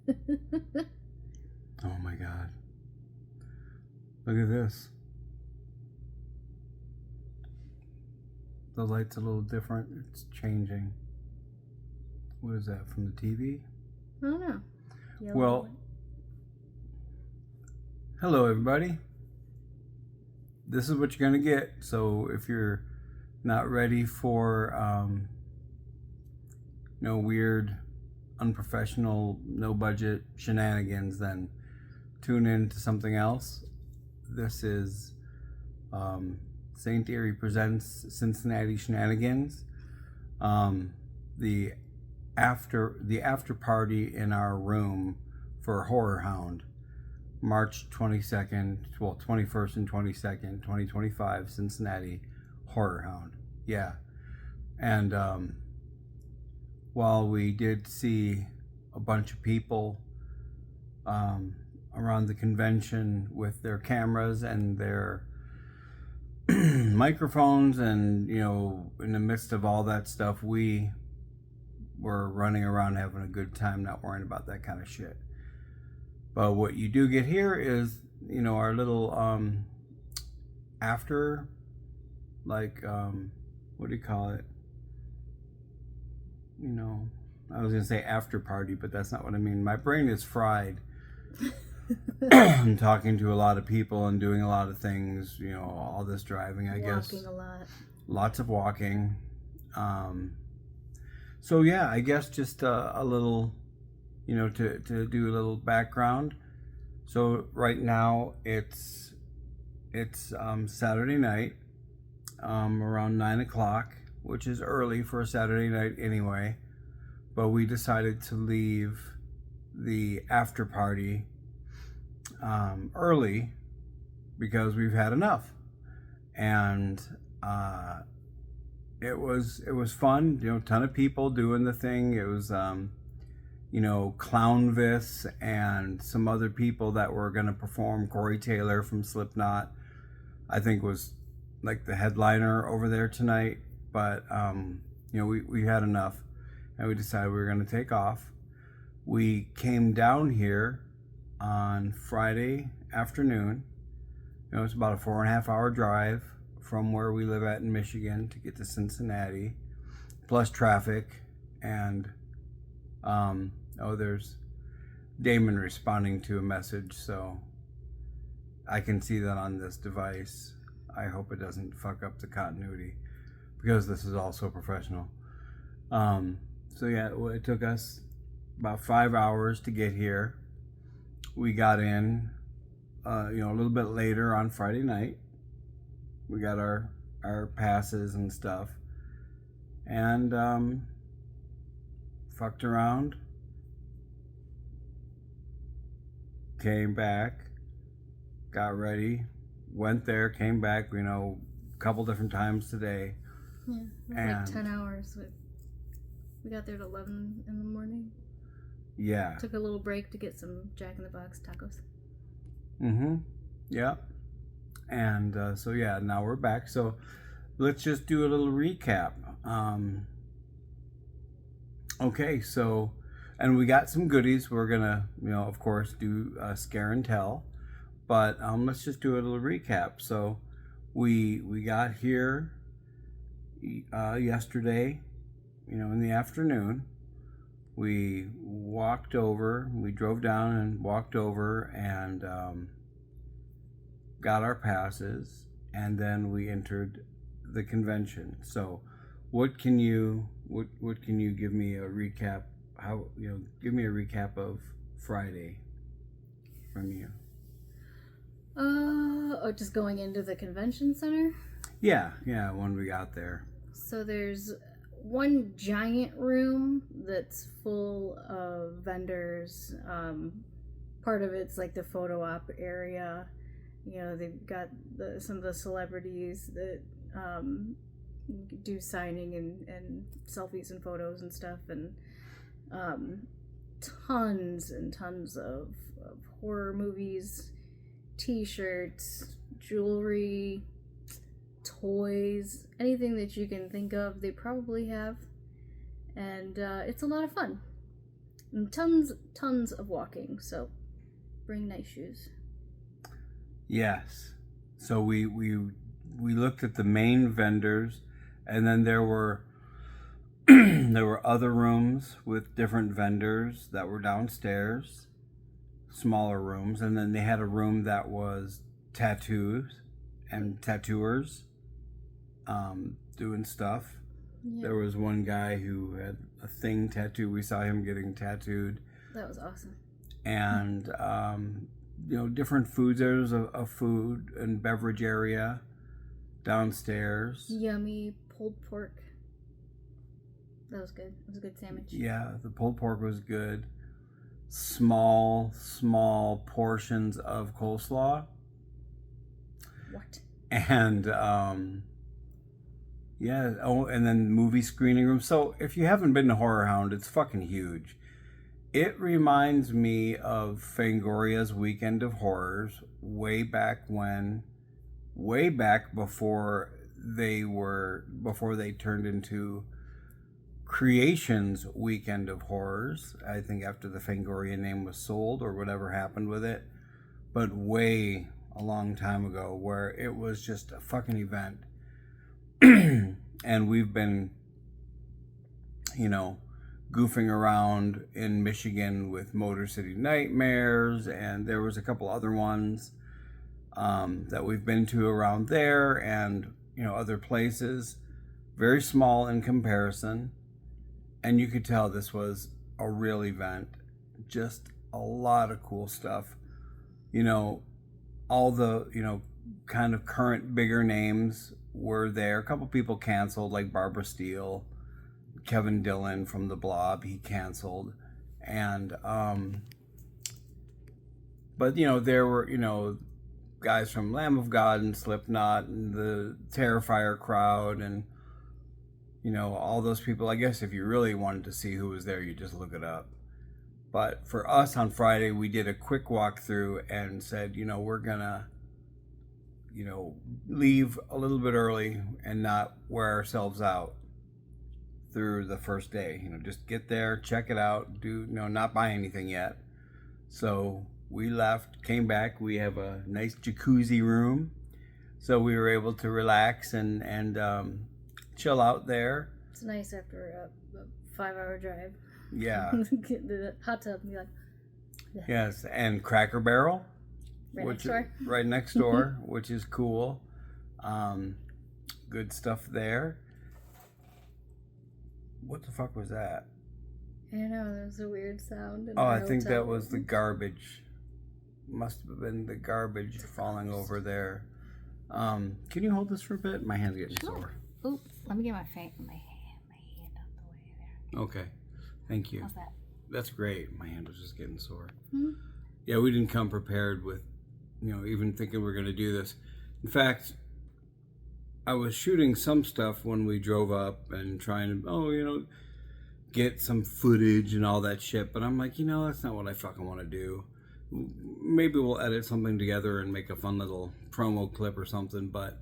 Oh my God. Look at this. The light's a little different. It's changing. What is that, from the TV? I don't know. Yellow Well, light. hello everybody. This is what you're going to get. So if you're not ready for weird, unprofessional, no budget shenanigans, then tune in to something else. This is St. Eerie presents Cincinnati Shenanigans. The after party in our room for Horrorhound, March 22nd, 21st and 22nd, 2025, Cincinnati, Horrorhound. Yeah. And while we did see a bunch of people around the convention with their cameras and their microphones, and in the midst of all that stuff, we were running around having a good time, not worrying about that kind of shit. But what you do get here is our little after, like, what do you call it, I was gonna say after party, but that's not what I mean. My brain is fried. I'm talking to a lot of people and doing a lot of things, all this driving, I guess. Walking a lot. Lots of walking. So yeah, I guess just a little, to do a little background. So right now it's Saturday night, around 9 o'clock, which is early for a Saturday night anyway. But we decided to leave the after party early because we've had enough, and it was fun. Ton of people doing the thing. It was Clownvis and some other people that were gonna perform. Corey Taylor from Slipknot, I think, was like the headliner over there tonight. But we had enough, and we decided we were gonna take off. We came down here on Friday afternoon. It's about a 4.5 hour drive from where we live at in Michigan to get to Cincinnati, plus traffic. And there's Damon responding to a message, so I can see that on this device. I hope it doesn't fuck up the continuity, because this is also professional. So yeah, it took us about 5 hours to get here. We got in, a little bit later on Friday night. We got our passes and stuff, and fucked around. Came back, got ready, went there, came back. A couple different times today. Yeah, it was like 10 hours. We got there at 11 in the morning. Yeah. Took a little break to get some Jack in the Box tacos. Yeah. And so yeah, now we're back. So let's just do a little recap. Okay, so, and we got some goodies. We're gonna, of course, do scare and tell. But let's just do a little recap. So we got here yesterday, in the afternoon. We drove down and walked over and got our passes, and then we entered the convention. So what can you give me a recap? Give me a recap of Friday from you. Just going into the convention center? Yeah, when we got there. So there's one giant room that's full of vendors. Part of it's like the photo op area. They've got some of the celebrities that do signing and selfies and photos and stuff, and tons and tons of horror movies, t-shirts, jewelry, toys, anything that you can think of, they probably have. And it's a lot of fun. And tons of walking, so bring nice shoes. Yes. So we looked at the main vendors, and then there were there were other rooms with different vendors that were downstairs, smaller rooms, and then they had a room that was tattoos and tattooers doing stuff. Yeah. There was one guy who had a thing tattoo. We saw him getting tattooed. That was awesome. And different foods. There was a food and beverage area downstairs. Yummy pulled pork. That was good. It was a good sandwich. Yeah, the pulled pork was good. Small portions of coleslaw. What? And yeah. Oh, and then movie screening room. So if you haven't been to Horrorhound, it's fucking huge. It reminds me of Fangoria's Weekend of Horrors way back before they turned into Creation's Weekend of Horrors. I think after the Fangoria name was sold or whatever happened with it, but way a long time ago, where it was just a fucking event. And we've been, goofing around in Michigan with Motor City Nightmares, and there was a couple other ones that we've been to around there, and other places. Very small in comparison, and you could tell this was a real event. Just a lot of cool stuff. All the kind of current bigger names were there. A couple people canceled, like Barbara Steele. Kevin Dillon from The Blob, he canceled. And but there were guys from Lamb of God and Slipknot and the Terrifier crowd, and all those people. I guess if you really wanted to see who was there, you just look it up. But for us on Friday, we did a quick walkthrough and said, we're gonna leave a little bit early and not wear ourselves out through the first day. Just get there, check it out, not buy anything yet. So we left, came back. We have a nice jacuzzi room, so we were able to relax and chill out there. It's nice after a 5-hour drive. Yeah. Get the hot tub and be like, yeah. Yes, and Cracker Barrel, right next door, which is cool. Good stuff there. What the fuck was that? I don't know, there was a weird sound. I think that was the garbage. Must have been the garbage falling over there. Can you hold this for a bit? My hand's getting sore. Oop, let me get my hand out the way there. Okay, thank you. How's that? That's great. My hand was just getting sore. Hmm? Yeah, we didn't come prepared with, even thinking we were going to do this. In fact, I was shooting some stuff when we drove up and trying to, get some footage and all that shit. But I'm like, that's not what I fucking want to do. Maybe we'll edit something together and make a fun little promo clip or something. But,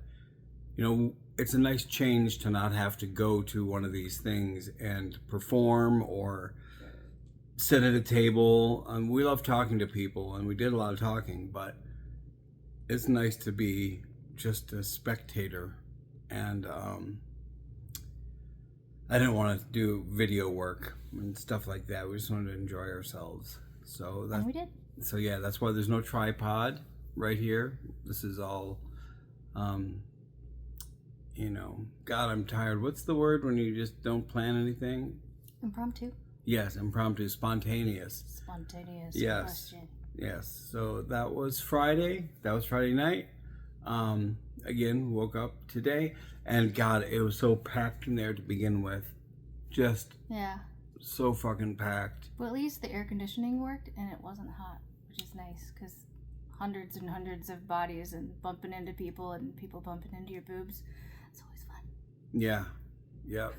it's a nice change to not have to go to one of these things and perform or sit at a table. We love talking to people, and we did a lot of talking, but it's nice to be just a spectator. And I didn't want to do video work and stuff like that. We just wanted to enjoy ourselves. And we did. So yeah, that's why there's no tripod right here. This is all, God, I'm tired. What's the word when you just don't plan anything? Impromptu. Yes, impromptu, spontaneous. Spontaneous. Yes. Question. Yes. So that was Friday. That was Friday night. Again, woke up today, and God, it was so packed in there to begin with. Just so fucking packed. Well, at least the air conditioning worked, and it wasn't hot, which is nice, because hundreds and hundreds of bodies and bumping into people and people bumping into your boobs, it's always fun. Yeah. Yep.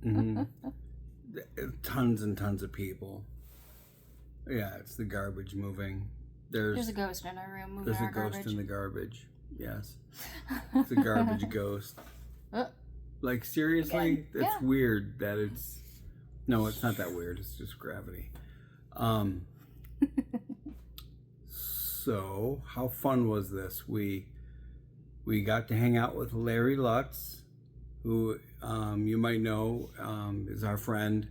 Mm-hmm. Tons and tons of people. Yeah, it's the garbage moving. There's a ghost in our room moving There's our a ghost garbage. in the garbage. Yes. It's a garbage ghost. Like, seriously? Again. It's weird that it's... No, it's not that weird. It's just gravity. Um, so how fun was this? We got to hang out with Larry Lutz, who you might know is our friend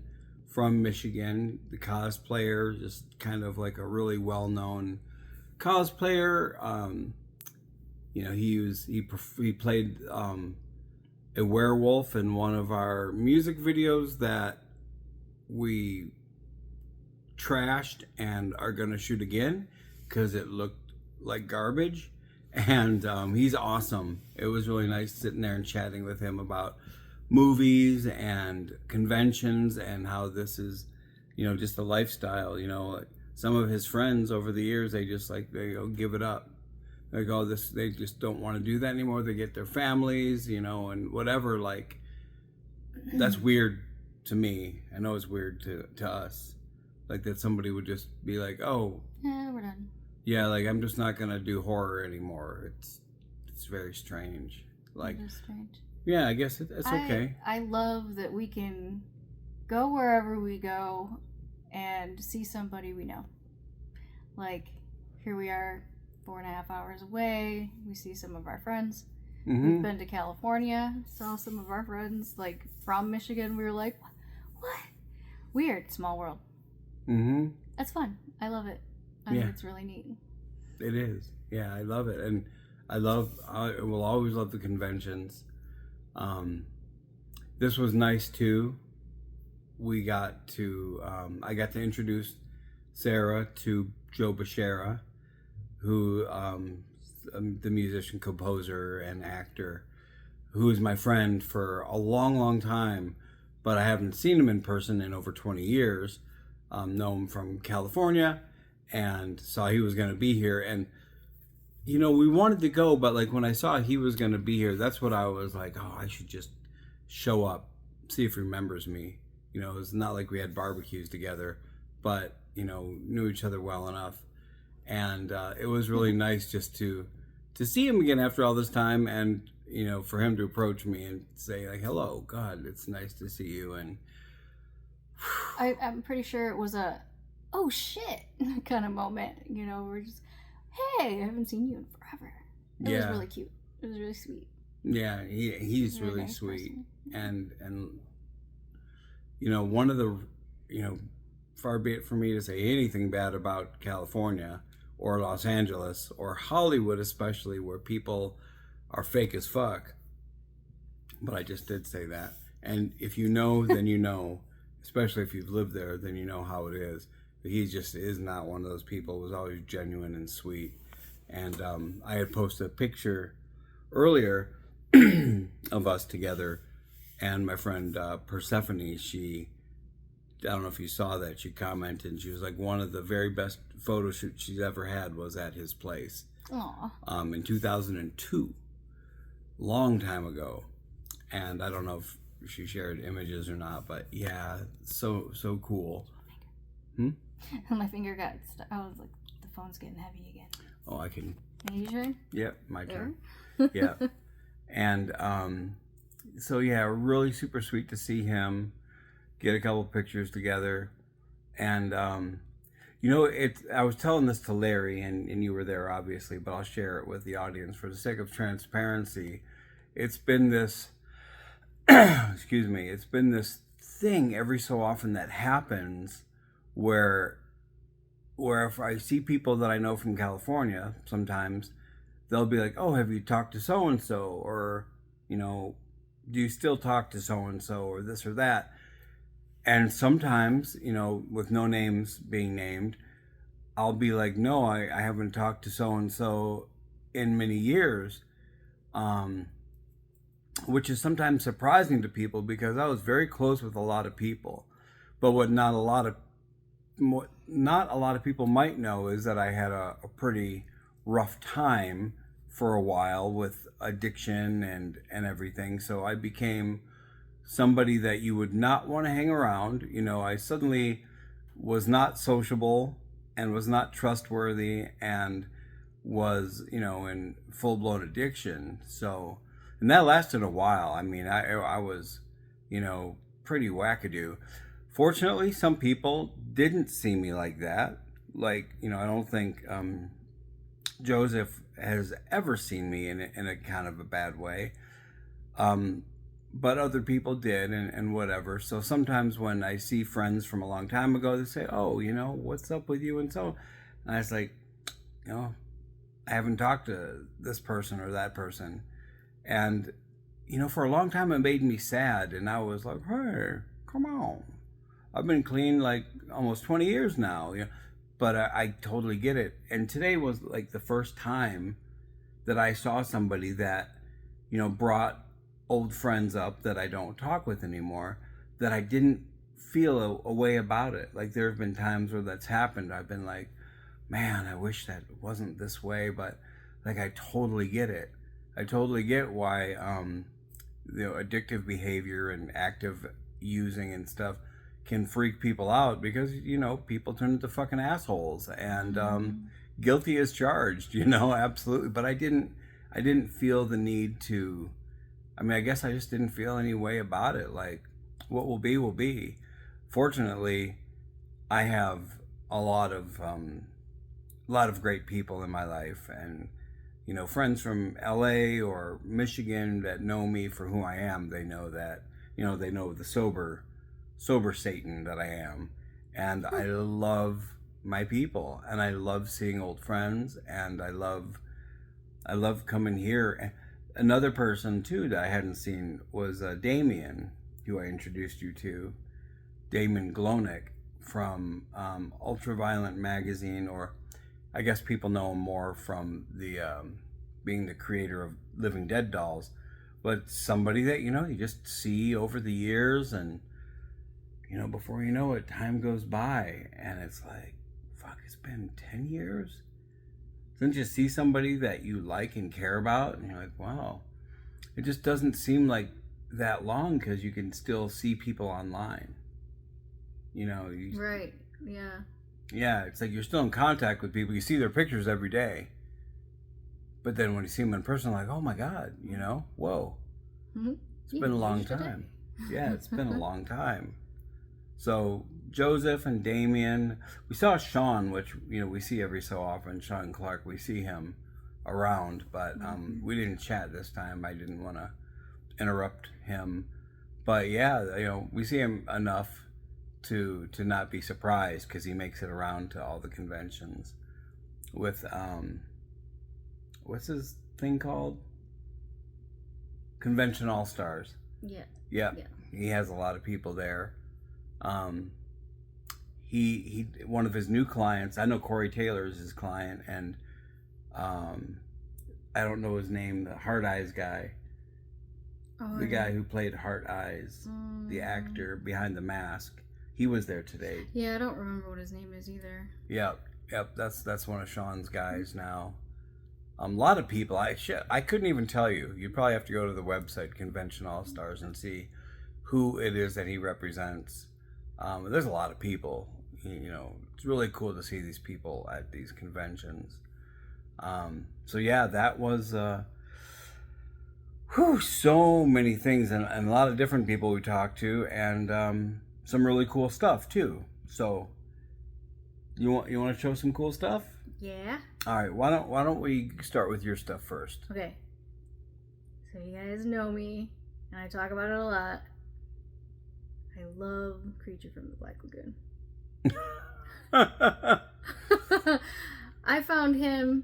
from Michigan, the cosplayer, just kind of like a really well-known cosplayer. He played a werewolf in one of our music videos that we trashed and are gonna shoot again because it looked like garbage. And he's awesome. It was really nice sitting there and chatting with him about movies and conventions and how this is, just a lifestyle. Like some of his friends over the years, they give it up. They go, they just don't want to do that anymore. They get their families, and whatever. Like, that's weird to me. I know it's weird to us. Like that somebody would just be like, oh, yeah, we're done. Yeah, like I'm just not gonna do horror anymore. It's very strange. Like, it is strange. Yeah, I guess it's okay. I love that we can go wherever we go and see somebody we know. Like, here we are 4.5 hours away. We see some of our friends. Mm-hmm. We've been to California, saw some of our friends, like, from Michigan. We were like, what? Weird. Small world. Mm-hmm. That's fun. I love it. I think it's really neat. It is. Yeah, I love it. And I will always love the conventions. This was nice too. I got to introduce Sarah to Joe Bashara, who, the musician, composer, and actor, who is my friend for a long, long time, but I haven't seen him in person in over 20 years. Know him from California, and saw he was going to be here. And, we wanted to go, but like when I saw he was going to be here, that's what I was like, oh, I should just show up, see if he remembers me. It's not like we had barbecues together, but, knew each other well enough. And it was really nice just to see him again after all this time, and, for him to approach me and say like, hello, God, it's nice to see you. And I'm pretty sure it was a, oh shit, kind of moment. We're just, hey, I haven't seen you in forever. It was really cute. It was really sweet. Yeah, he's really nice sweet. person. And one of the, far be it for me to say anything bad about California or Los Angeles or Hollywood especially, where people are fake as fuck. But I just did say that. And if you know, then you know. Especially if you've lived there, then you know how it is. But he just is not one of those people. Was always genuine and sweet. And I had posted a picture earlier of us together, and my friend Persephone, I don't know if you saw that, she commented, and she was like, one of the very best photo shoots she's ever had was at his place. Aww. In 2002, long time ago. And I don't know if she shared images or not, but yeah, so cool. My finger got stuck. I was like, the phone's getting heavy again. Oh, I can. Are you sure? Yep, my turn. Yeah. And so yeah, really super sweet to see him, get a couple pictures together. And I was telling this to Larry, and you were there obviously, but I'll share it with the audience for the sake of transparency. It's been this excuse me, it's been this thing every so often that happens where if I see people that I know from California, sometimes they'll be like, oh, have you talked to so-and-so? Or, do you still talk to so-and-so, or this or that? And sometimes, with no names being named, I'll be like, no, I haven't talked to so-and-so in many years. Which is sometimes surprising to people, because I was very close with a lot of people. But what not a lot of people might know is that I had a pretty rough time for a while with addiction and everything. So I became somebody that you would not want to hang around. I suddenly was not sociable and was not trustworthy and was, in full-blown addiction. So, and that lasted a while. I mean, I was, pretty wackadoo Fortunately, some people didn't see me like that. Like, I don't think Joseph has ever seen me in a kind of a bad way. Um, but other people did, and whatever. So sometimes when I see friends from a long time ago, they say, "Oh, what's up with you?" And so, and I was like, you know, I haven't talked to this person or that person, and for a long time it made me sad, and I was like, "Hey, come on, I've been clean like almost 20 years now." But I totally get it. And today was like the first time that I saw somebody that brought old friends up that I don't talk with anymore, that I didn't feel a way about it. Like, there have been times where that's happened. I've been like, man, I wish that wasn't this way, but like, I totally get it. I totally get why addictive behavior and active using and stuff can freak people out, because people turn into fucking assholes, and guilty as charged, absolutely. But I didn't feel the need to. I mean, I guess I just didn't feel any way about it. Like, what will be will be. Fortunately, I have a lot of great people in my life, and friends from LA or Michigan that know me for who I am. They know that they know the sober Satan that I am, and I love my people, and I love seeing old friends, and I love coming here. Another person too that I hadn't seen was Damien, who I introduced you to, Damon Glonek from Ultraviolent magazine, or I guess people know him more from the being the creator of Living Dead dolls, but somebody that you just see over the years, and before you know it, time goes by, and it's like, fuck, it's been 10 years. Then you see somebody that you like and care about, and you're like, wow. It just doesn't seem like that long, because you can still see people online. Right. Yeah. Yeah, it's like you're still in contact with people. You see their pictures every day. But then when you see them in person, like, oh my God, whoa. Mm-hmm. It's been a long time. Yeah, it's been a long time. So Joseph and Damien, we saw Sean, which we see every so often. Sean Clark, we see him around, but we didn't chat this time. I didn't want to interrupt him, but yeah, we see him enough to not be surprised, because he makes it around to all the conventions with what's his thing called? Convention All Stars. Yeah. He has a lot of people there. He one of his new clients, I know Corey Taylor is his client, and I don't know his name, the Heart Eyes guy. The guy who played Heart Eyes, the actor behind the mask. He was there today. Yeah, I don't remember what his name is either. Yep. That's one of Sean's guys now. A lot of people. I couldn't even tell you. You'd probably have to go to the website Convention All Stars and see who it is that he represents. There's a lot of people. It's really cool to see these people at these conventions. So yeah, that was so many things, and a lot of different people we talked to, and some really cool stuff too. So you want to show some cool stuff? Yeah. All right. Why don't we start with your stuff first? Okay. So you guys know me, and I talk about it a lot. I love Creature from the Black Lagoon. I found him.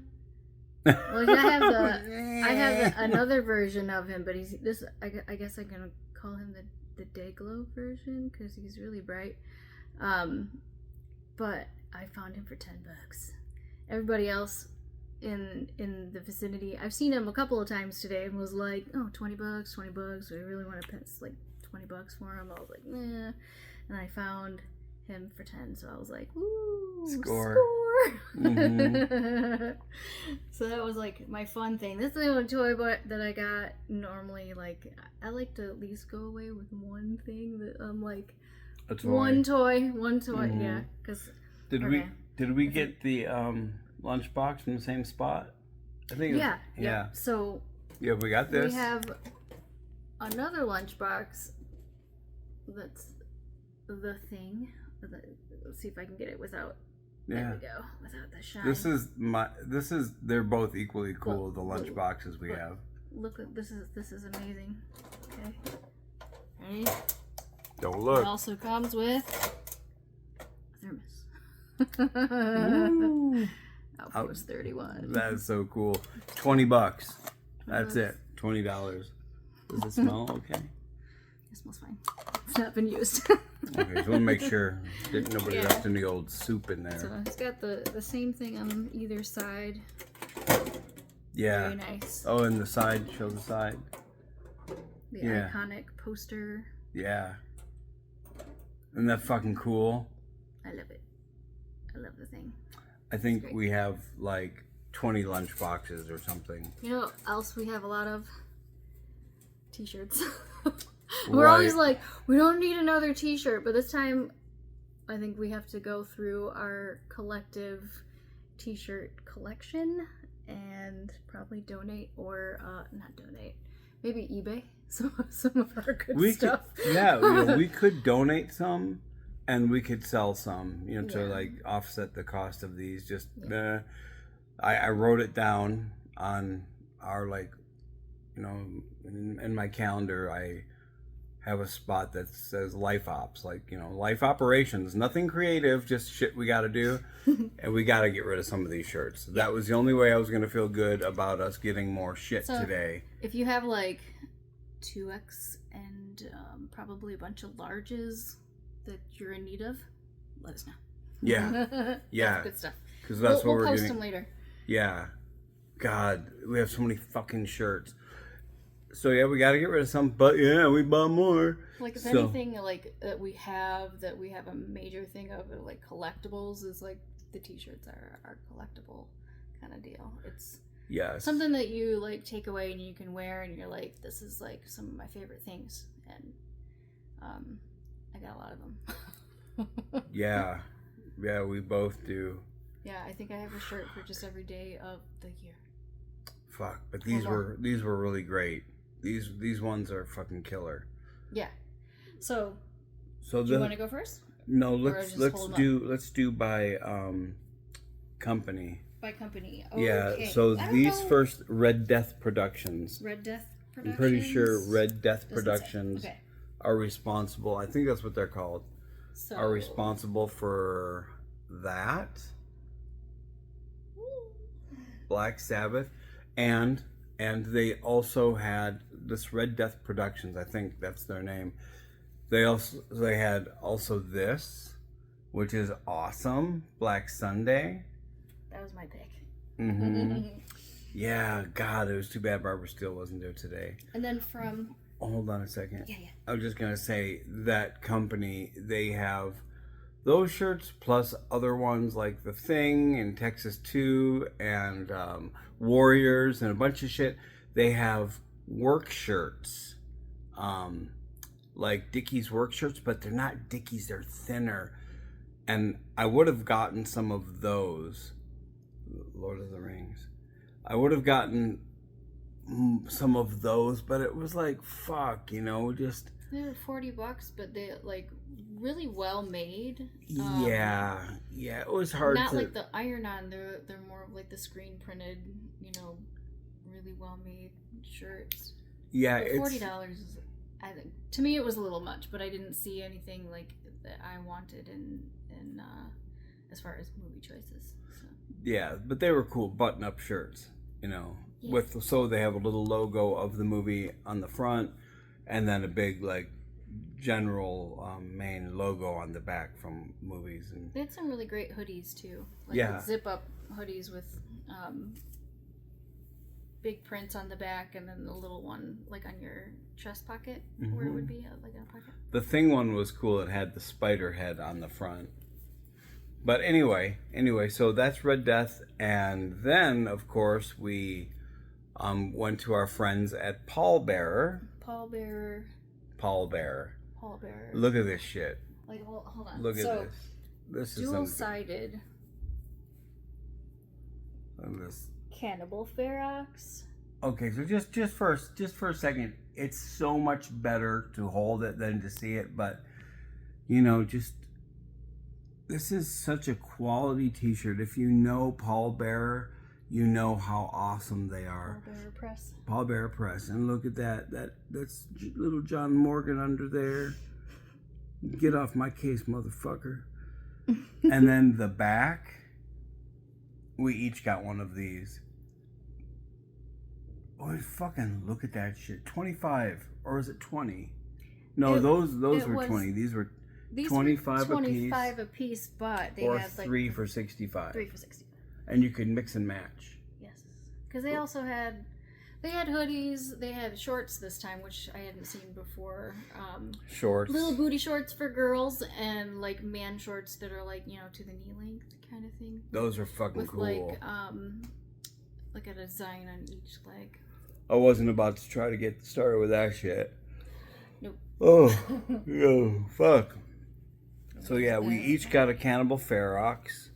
Well, I have another version of him, but he's this. I guess I'm gonna call him the Dayglow version, because he's really bright. But I found him for $10. Everybody else in the vicinity, I've seen him a couple of times today, and was like, oh, $20, $20. I really want to pay like $20 for him. I was like, nah. And I found him for 10, so I was like, woo, score. Mm-hmm. So that was like my fun thing. That's the only toy that I got. Normally, like, I like to at least go away with one thing that I'm like, a toy. one toy. Mm-hmm. Yeah. Because did we get the lunchbox from the same spot? I think. Yeah. So yeah, we got this. We have another lunchbox that's the thing. Let's see if I can get it without. Yeah. There we go. Without the shine. They're both equally cool. Look, the lunch look, boxes we look. have. Look, this is amazing. Okay. Ready? Don't look. It also comes with a thermos. Ooh. Outpost 31. That is so cool. $20. That's it. $20. Does it smell okay? It smells fine. It's not been used. Okay, just want to make sure nobody Yeah. left any old soup in there. So it's got the same thing on either side. Yeah. Very nice. Oh, and the side. Show the side. The Yeah. iconic poster. Yeah. Isn't that fucking cool? I love it. I love the thing. I think great. we have like 20 lunch boxes or something. You know what else we have a lot of? T-shirts. We're always like, we don't need another t-shirt, but this time I think we have to go through our collective t-shirt collection and probably donate or not donate, maybe eBay some of our good stuff. We could donate some and we could sell some, to like offset the cost of these. Just I wrote it down on our in my calendar. I have a spot that says life ops, life operations, nothing creative, just shit we got to do. And we got to get rid of some of these shirts. That was the only way I was going to feel good about us getting more shit today. If you have like 2X and probably a bunch of larges that you're in need of, let us know. Yeah. Yeah. That's good stuff. Because that's what we'll we're post getting. them later. Yeah. God, we have so many fucking shirts. So yeah, we got to get rid of some, but yeah, we bought more. Like if anything like that we have a major thing of like collectibles is like the t-shirts are collectible kind of deal. It's something that you like take away and you can wear and you're like, this is like some of my favorite things, and I got a lot of them. Yeah, we both do. Yeah, I think I have a shirt for just every day of the year. Fuck, but these were really great. These ones are fucking killer. Yeah. So do you want to go first? No, let's do by company. By company. Oh, yeah. Okay. So these first Red Death Productions. Red Death Productions. I'm pretty sure Red Death Productions are responsible. I think that's what they're called. So are responsible for that. Black Sabbath, and they also had this Red Death Productions. I think that's their name. They had this, which is awesome. Black Sunday. That was my pick. Mm-hmm. Yeah, God, it was too bad Barbara Steele wasn't there today. And then from... Oh, hold on a second. Yeah. I was just gonna say that company, they have those shirts plus other ones like The Thing and Texas 2 and Warriors and a bunch of shit. They have work shirts, like Dickies work shirts, but they're not Dickies, they're thinner. And I would have gotten some of those. Lord of the Rings. I would have gotten some of those, but it was like, fuck, just... They were $40, but they like really well made. Yeah, it was hard. Not like the iron-on. They're more of like the screen printed, really well made shirts. Yeah, but $40 is, I think, to me it was a little much, but I didn't see anything like that I wanted in as far as movie choices. So. Yeah, but they were cool button-up shirts, Yeah. So they have a little logo of the movie on the front, and then a big general main logo on the back from movies. And they had some really great hoodies too, zip up hoodies with big prints on the back, and then the little one on your chest pocket, mm-hmm. where it would be like a pocket. The Thing one was cool. It had the spider head on the front. But anyway, so that's Red Death, and then of course we went to our friends at Paul Bearer. Look at this shit. Hold on. Look at this. This is dual-sided. This Cannibal Ferox. Okay, so just for a second, it's so much better to hold it than to see it, but you know, just this is such a quality t-shirt. If you know Paul Bearer, you know how awesome they are. Paul Bearer Press. Paul Bearer Press. And look at that's little John Morgan under there. Get off my case, motherfucker. And then the back, we each got one of these. Oh, fucking look at that shit. 25, or is it 20? No, those were 20. These were 25 were 25 a piece, but they or had like 3 for 65. 3 for 65. And you could mix and match. Yes, because they also had hoodies. They had shorts this time, which I hadn't seen before. Shorts. Little booty shorts for girls, and like man shorts that are like, you know, to the knee length kind of thing. Those are fucking with cool. Like a design on each leg. I wasn't about to try to get started with that shit. Nope. Oh, yo, fuck. So yeah, we each got a Cannibal Ferox.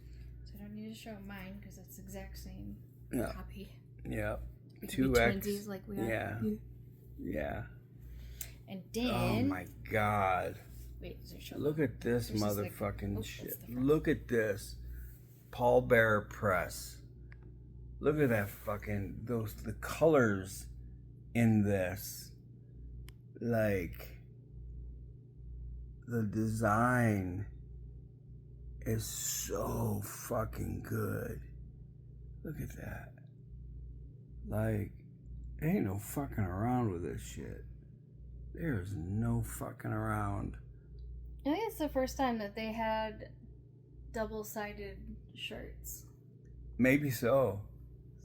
So I don't need to show mine because it's the exact same copy. Yeah. We can be 2X. twinsies like we are. Yeah. Yeah. And then. Oh my god. Wait, is there show? Look at this There's just motherfucking like, shit. that's the front. Look at this. Paul Bearer Press. Look at that fucking the colors in this. Like the design is so fucking good. Look at that. Like, ain't no fucking around with this shit. There's no fucking around. I think it's the first time that they had double-sided shirts. Maybe so.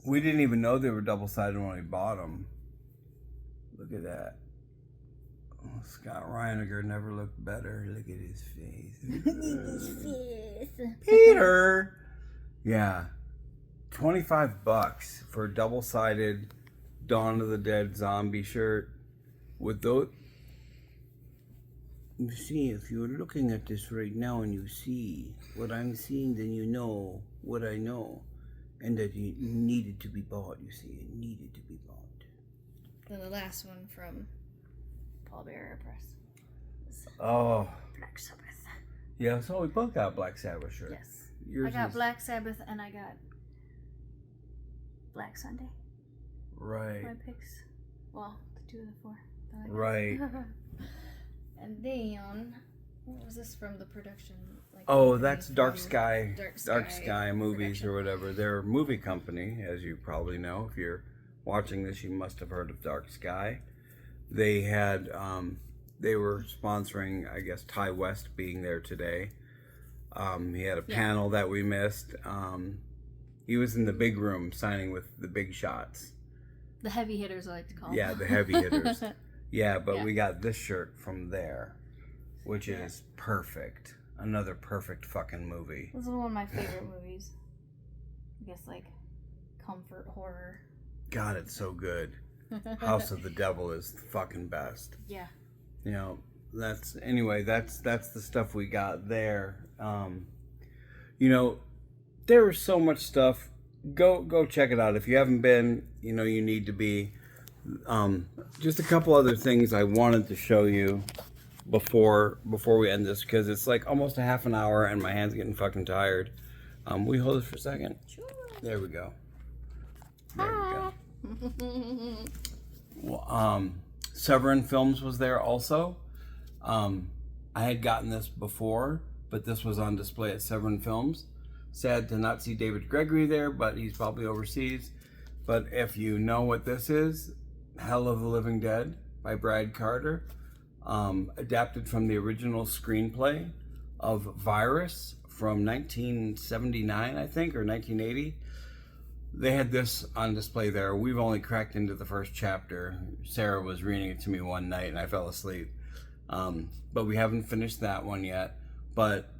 We didn't even know they were double-sided when we bought them. Look at that. Oh, Scott Reiniger never looked better. Look at his face. Peter! Yeah. $25 for a double-sided Dawn of the Dead zombie shirt with those. You see, if you're looking at this right now and you see what I'm seeing, then you know what I know. And that it needed to be bought, you see. It needed to be bought. Then the last one from Paul Bearer Press. Oh. Black Sabbath. Yeah, so we both got Black Sabbath shirts. Yes. Yours I got is... Black Sabbath and I got Black Sunday. Right. My picks. Well, the 2 of the 4. that I got. Right. And then, what was this from the production? Like, Oh, that's Dark Sky. Dark Sky Movies production. or whatever. They're a movie company, as you probably know. If you're watching this, you must have heard of Dark Sky. They had, they were sponsoring, I guess, Ty West being there today. He had a panel that we missed. He was in the big room signing with the big shots. The heavy hitters, I like to call them. Yeah, the heavy hitters. Yeah, but we got this shirt from there, which is perfect. Another perfect fucking movie. This is one of my favorite movies. I guess, like, comfort horror. God, it's so good. House of the Devil is the fucking best. Yeah. You know, that's the stuff we got there. You know, there was so much stuff. Go check it out. If you haven't been, you know, you need to be. Just a couple other things I wanted to show you before we end this, because it's like almost a half an hour and my hand's getting fucking tired. Will you hold this for a second? Sure. There we go. There we go. Well, Severin Films was there also. I had gotten this before, but this was on display at Severin Films. Sad to not see David Gregory there, but he's probably overseas. But if you know what this is, Hell of the Living Dead by Brad Carter, adapted from the original screenplay of Virus from 1979, I think, or 1980. They had this on display there. We've only cracked into the first chapter. Sarah was reading it to me one night and I fell asleep. But we haven't finished that one yet. But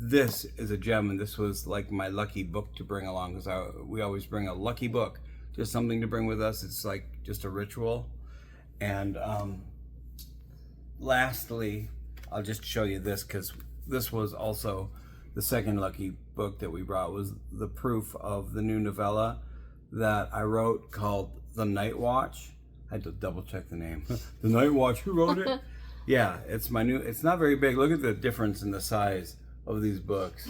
this is a gem, and this was like my lucky book to bring along, because we always bring a lucky book, just something to bring with us. It's like just a ritual. And lastly, I'll just show you this, because this was also the second lucky book that we brought, was the proof of the new novella that I wrote called The Night Watch. I had to double check the name. The Night Watch, who wrote it? Yeah, it's my new. It's not very big. Look at the difference in the size of these books.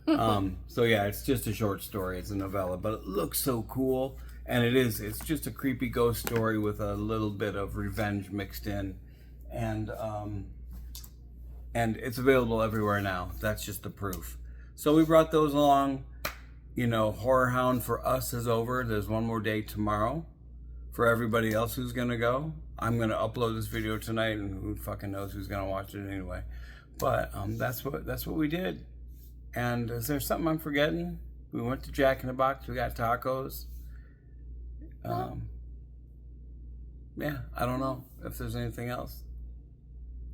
So yeah, it's just a short story. It's a novella, but it looks so cool, and it is. It's just a creepy ghost story with a little bit of revenge mixed in, and it's available everywhere now. That's just the proof. So we brought those along. You know, Horror Hound for us is over. There's one more day tomorrow. For everybody else who's gonna go, I'm gonna upload this video tonight, and who fucking knows who's gonna watch it anyway. But that's what we did. And is there something I'm forgetting? We went to Jack in the Box. We got tacos. Yeah, I don't know if there's anything else.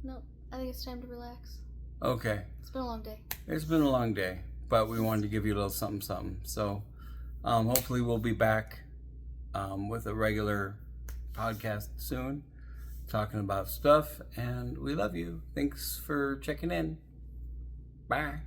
No, I think it's time to relax. Okay. It's been a long day. It's been a long day, but we wanted to give you a little something. So hopefully we'll be back with a regular podcast soon, talking about stuff. And we love you. Thanks for checking in. Bye.